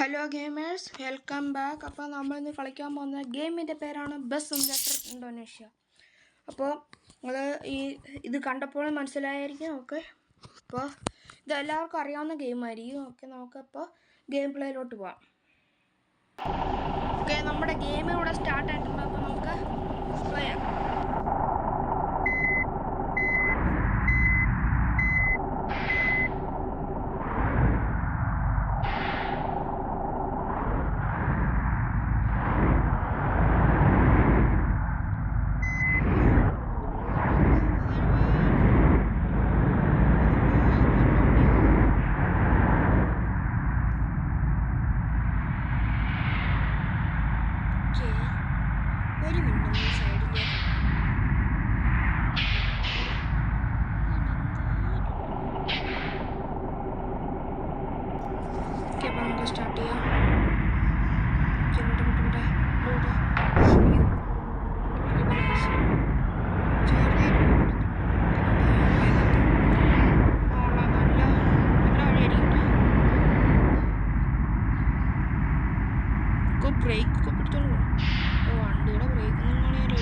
Hello gamers, welcome back. അപ്പോൾ നമ്മളിന്ന് കളിക്കാൻ പോകുന്ന ഗെയിമിൻ്റെ പേരാണ് ബസ് സിമുലേറ്റർ ഇന്തോനേഷ്യ. അപ്പോൾ നിങ്ങൾ ഇത് കണ്ടപ്പോൾ മനസ്സിലായിരിക്കും. ഓക്കെ, അപ്പോൾ ഇത് എല്ലാവർക്കും അറിയാവുന്ന ഗെയിമായിരിക്കും. ഓക്കെ, നമുക്കപ്പോൾ ഗെയിം പ്ലേയിലോട്ട് പോവാം. ഓക്കെ, നമ്മുടെ ഗെയിം ഇവിടെ സ്റ്റാർട്ട് ആയിട്ടുണ്ട്. അപ്പോൾ നമുക്ക് പ്ലേ ചെയ്യാം. ഒരു മിനിറ്റ് സൈഡിലേക്ക് അപ്പോൾ നമുക്ക് സ്റ്റാർട്ട് ചെയ്യാം. ബ്രേക്ക് ഒക്കെ പിടിച്ചോളൂ. വണ്ടിയുടെ ബ്രേക്ക് ഒന്നും കാണിയാലോ,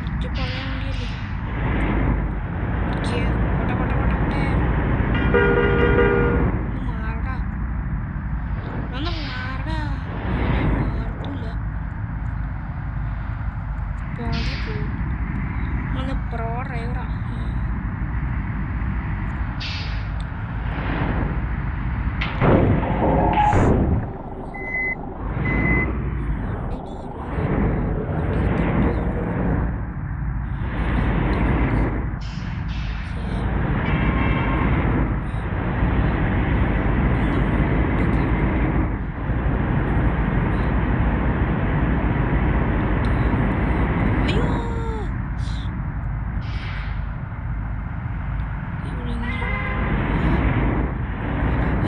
സ്വിച്ച് പറയാൻ വേണ്ടിയല്ലേ. മാറടാ, ഒന്ന് മാറടാ, മാറത്തില്ല. പോകി പോകും. ഒന്ന് പ്രോ ഡ്രൈവറാ.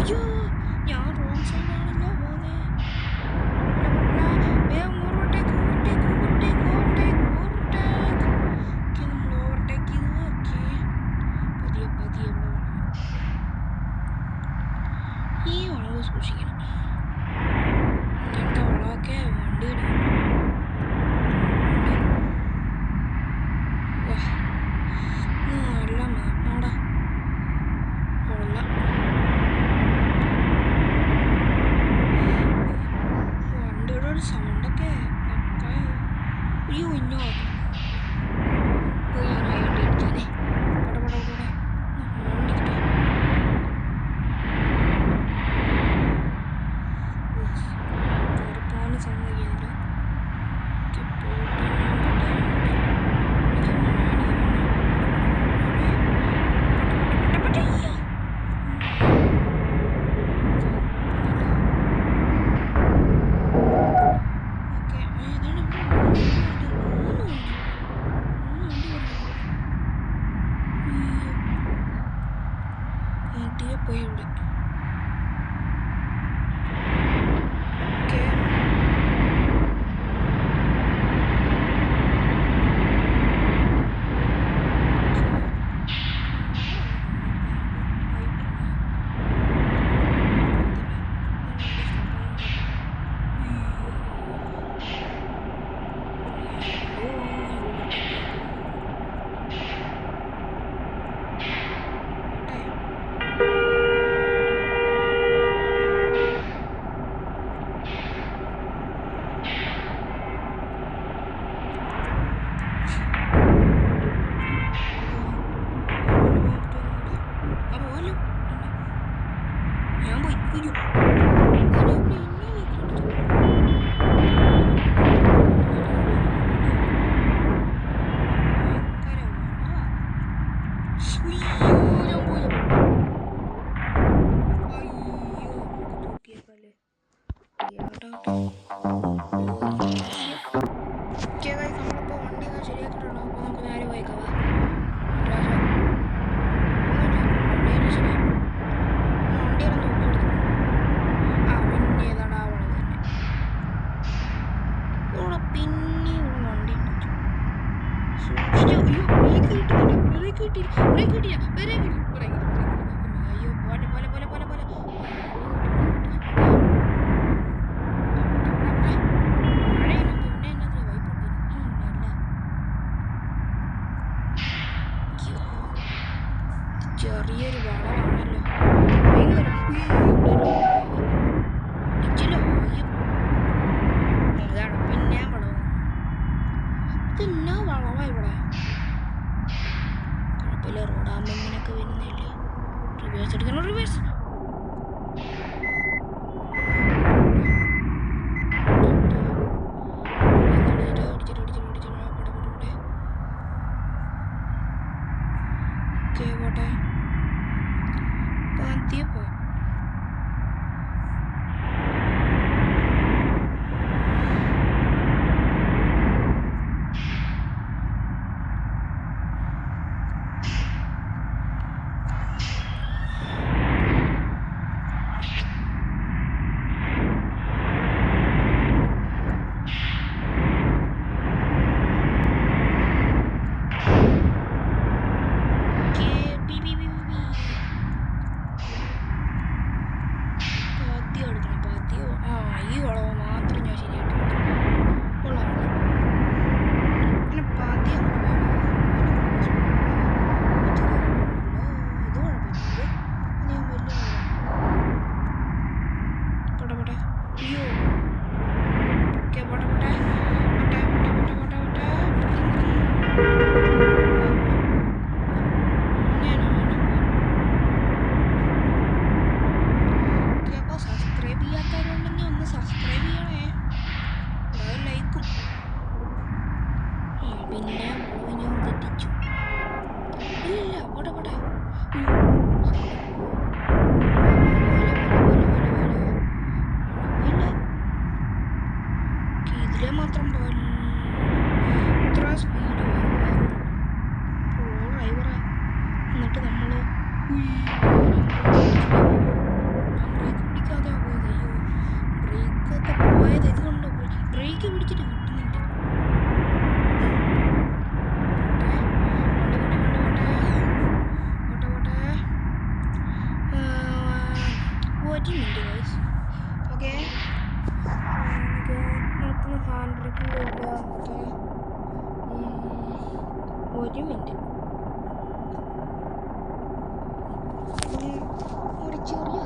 അയ്യോ, ഞാൻ റോങ് സൈഡാണല്ലോ പോകുന്നത്. നമ്മൾ ഓവർടേക്ക് ചെയ്തു. ഓക്കെ, പതിയെ ഇവിടെ ഈ വളവ് സൂക്ഷിക്കണം. ഇങ്ങനത്തെ വളമൊക്കെ വണ്ടി ഇടും. നല്ല മാപ്പാടാ, കൊള്ളാം. വണ്ടിയുടെ ഒരു സൗണ്ടൊക്കെ പക്കായ. അയ്യോ, ഇഞ്ഞോ ഞാനായിട്ട് ഇടിച്ചാലേ പടപടകൂടെ ഓടിക്കട്ടെ. പോകാൻ സമ്മതിക്കുന്നില്ല. പോയി ഇവിടെ. ഞാൻ പോയി. നമ്മളിപ്പോൾ വണ്ടിയൊക്കെ ശരിയാക്കിയിട്ടുണ്ടോ? അപ്പോൾ നമുക്ക് നേരെ പോയേക്കാം. അയ്യോ, പോലെ 1 മിനിറ്റ് ഗൈസ്. ഓക്കെ, നമുക്ക് ഹാൻഡ് ബ്രേക്കിംഗ് ഇല്ല. Okay, 1 minute. ഒരു ചെറിയ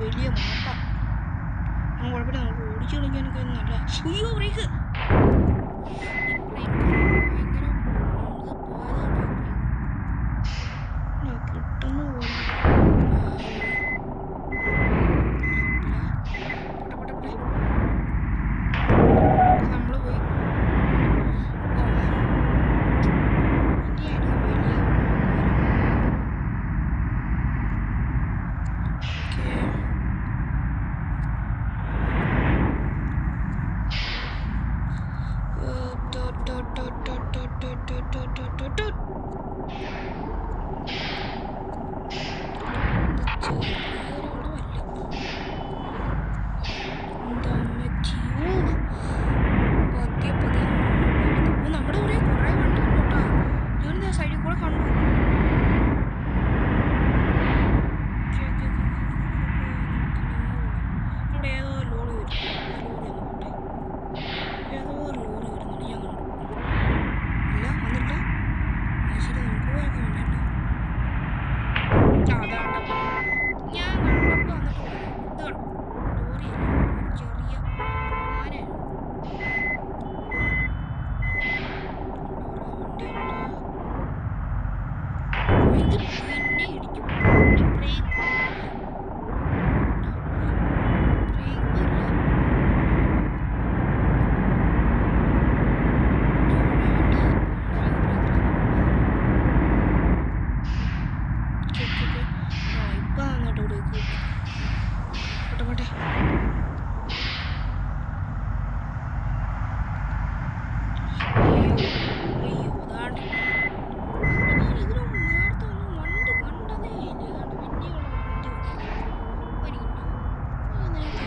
വലിയ മാപ്പ. കുഴപ്പമില്ല, നമുക്ക് ഓടിച്ചു കളിക്കാനൊക്കെ നല്ല. അയ്യോ ബ്രേക്ക് കിട്ടുന്ന പോലെ നമ്മള് പോയി. നമ്മുടെ കൂടെ കുറെ വണ്ടി കേട്ടോ. ഞാൻ സൈഡിൽ കൂടെ കണ്ടു. അവിടെ ഏതോ ലോറി വരും. ഏതോ ഒരു ലോറി വരുന്നുണ്ട്, ഞാൻ കണ്ടു. ഇല്ല, വന്നില്ല. ശരി, നമുക്ക് പോയേക്കാം. വേണ്ടല്ലോ. അതാണ്ടോ ഞാൻ കണ്ടപ്പോൾ വന്നിട്ട് ഇത് കണ്ടു. ലോറി ചെറിയ ആനയാണ്. ഇത് പിന്നെ ഇടിക്കും. ബ്രേക്ക് ഇപ്പം നന്നായിട്ട് ബ്രേക്ക് പോട്ടെ പോട്ടെ. അയ്യോ അതാണ്ട് ഇതിന് നേരത്തെ ഒന്നും വണ്ടി കണ്ടതേ ഇല്ല. ഏതാണ്ട് വലിയുള്ള വണ്ടി വരികണ്ടോ നേരത്തെ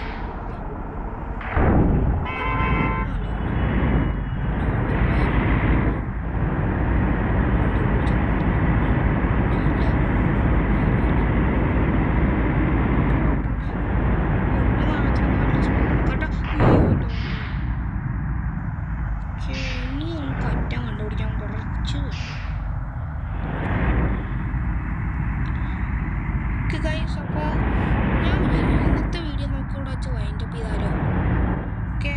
ഇനി നമുക്ക് അറ്റം കണ്ടുപിടിക്കാൻ കുറച്ച് ഗൈസ്. അപ്പോൾ ഞാൻ ഇന്നത്തെ വീഡിയോ നമുക്ക് ഇവിടെ വെച്ച് വൈൻഡപ്പ് ചെയ്താലോ? ഓക്കെ,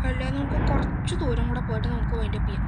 അല്ലേ നമുക്ക് കുറച്ച് ദൂരം കൂടെ പോയിട്ട് നമുക്ക് വൈൻഡപ്പ് ചെയ്യാം.